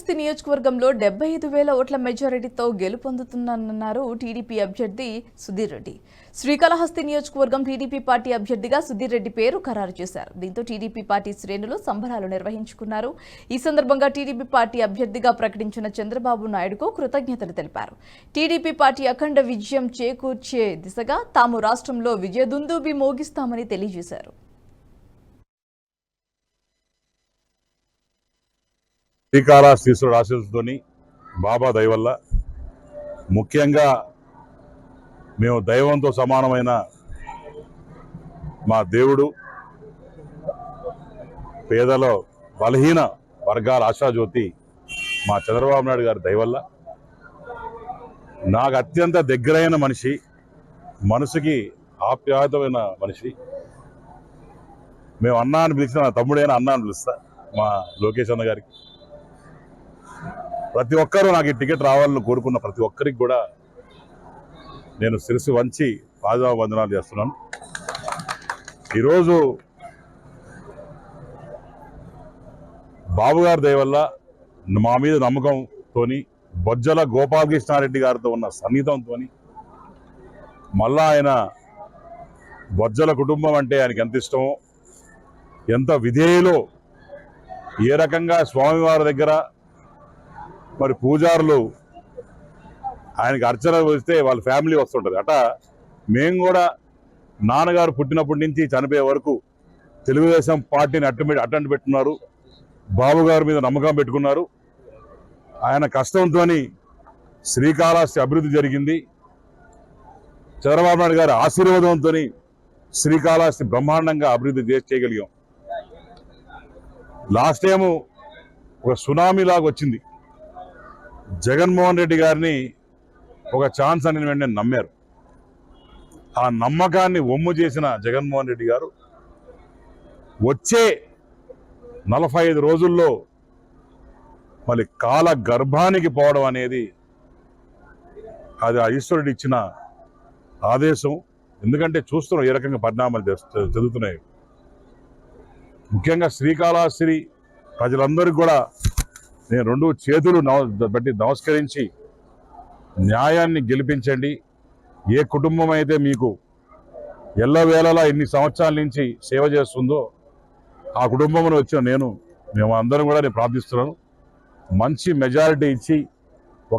శ్రీకాళహస్తి నియోజకవర్గంలో 75,000 ఓట్ల మెజారిటీతో గెలుపొందుతున్నారన్నారు టీడీపీ అభ్యర్థి సుధీర్ రెడ్డి. శ్రీకాళహస్తి నియోజకవర్గం టీడీపీ పార్టీ అభ్యర్థిగా సుధీర్ రెడ్డి పేరు ఖరారు చేశారు. దీంతో టీడీపీ పార్టీ శ్రేణులు సంబరాలు నిర్వహించుకున్నారు. ఈ సందర్భంగా టీడీపీ పార్టీ అభ్యర్థిగా ప్రకటించిన చంద్రబాబు నాయుడుకు కృతజ్ఞతలు తెలిపారు. టీడీపీ పార్టీ అఖండ విజయం చేకూర్చే దిశగా తాము రాష్ట్రంలో విజయదుందుబి మోగిస్తామని తెలియజేశారు. శ్రీకాళహస్తీశ్వరుడు ఆశీస్సుతోని బాబా దయ వల్ల ముఖ్యంగా మేము దైవంతో సమానమైన మా దేవుడు పేదలో బలహీన వర్గాల ఆశాజ్యోతి మా చంద్రబాబు నాయుడు గారి దయ వల్ల నాకు అత్యంత దగ్గరైన మనిషి, మనసుకి ఆప్యాయతమైన మనిషి. మేము అన్నా అని పిలిచిన తమ్ముడైన అన్నా అని పిలుస్తా మా లోకేష్ అన్న గారికి. ప్రతి ఒక్కరూ నాకు ఈ టికెట్ రావాలని కోరుకున్న ప్రతి ఒక్కరికి కూడా నేను శిరస్సు వంచి పాదావందనాలు చేస్తున్నాను. ఈరోజు బాబు గారి దయ వల్ల మా మీద నమ్మకంతో బొజ్జల గోపాలకృష్ణారెడ్డి గారితో ఉన్న సన్నిహితంతో మళ్ళా ఆయన బొజ్జల కుటుంబం అంటే ఆయనకి ఎంత ఇష్టమో, ఎంత విధేయులో, ఏ రకంగా స్వామివారి దగ్గర మరి పూజారులు ఆయనకి అర్చన వస్తే వాళ్ళ ఫ్యామిలీ వస్తుంటుంది. అట మేము కూడా నాన్నగారు పుట్టినప్పటి నుంచి చనిపోయే వరకు తెలుగుదేశం పార్టీని అటెండ్ పెట్టుకున్నారు. బాబు గారి మీద నమ్మకం పెట్టుకున్నారు. ఆయన కష్టంతో శ్రీకాళహస్తి అభివృద్ధి జరిగింది. చంద్రబాబు నాయుడు గారి ఆశీర్వాదంతో శ్రీకాళహస్తి బ్రహ్మాండంగా అభివృద్ధి చేయగలిగాం. లాస్ట్ టైము ఒక సునామీ లాగా వచ్చింది. జగన్మోహన్ రెడ్డి గారిని ఒక ఛాన్స్ అని వెంటనే నమ్మారు. ఆ నమ్మకాన్ని ఒమ్ము చేసిన జగన్మోహన్ రెడ్డి గారు వచ్చే 45 రోజుల్లో మళ్ళీ కాల గర్భానికి పోవడం అనేది అది ఆ ఈశ్వరుడు ఇచ్చిన ఆదేశం. ఎందుకంటే చూస్తున్నాం ఏ రకంగా పరిణామాలు జరుగుతున్నాయి. ముఖ్యంగా శ్రీకాళహస్తి ప్రజలందరికీ కూడా నేను 2 చేతులు బట్టి నమస్కరించి న్యాయాన్ని గెలిపించండి. ఏ కుటుంబం అయితే మీకు ఎల్లవేళలా ఇన్ని సంవత్సరాల నుంచి సేవ చేస్తుందో ఆ కుటుంబంలో వచ్చిన మేము అందరం కూడా నేను ప్రార్థిస్తున్నాను. మంచి మెజారిటీ ఇచ్చి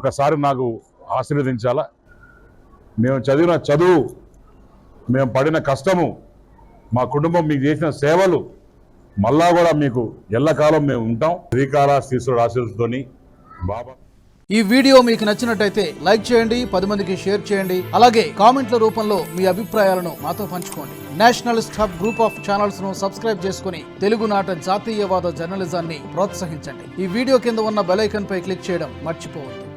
ఒకసారి నాకు ఆశీర్వదించాలా. మేము చదివిన చదువు, మేము పడిన కష్టము, మా కుటుంబం మీకు చేసిన సేవలు మళ్ళా కూడా మీకు ఎల్లకాలం మేము ఉంటాం. శ్రీకాళహస్తీశ్వరుడు ఆశీస్సుతోని బాబా. ఈ వీడియో మీకు నచ్చినట్టయితే లైక్ చేయండి, 10 మందికి షేర్ చేయండి. అలాగే కామెంట్ల రూపంలో మీ అభిప్రాయాలను మాతో పంచుకోండి. Nationalist hub group of channels ను సబ్స్క్రైబ్ చేసుకుని తెలుగునాట జాతీయవాద జర్నలిజాన్ని ప్రోత్సహించండి. ఈ వీడియో కింద ఉన్న బెల్ ఐకాన్ పై క్లిక్ చేయడం మర్చిపోవద్దు.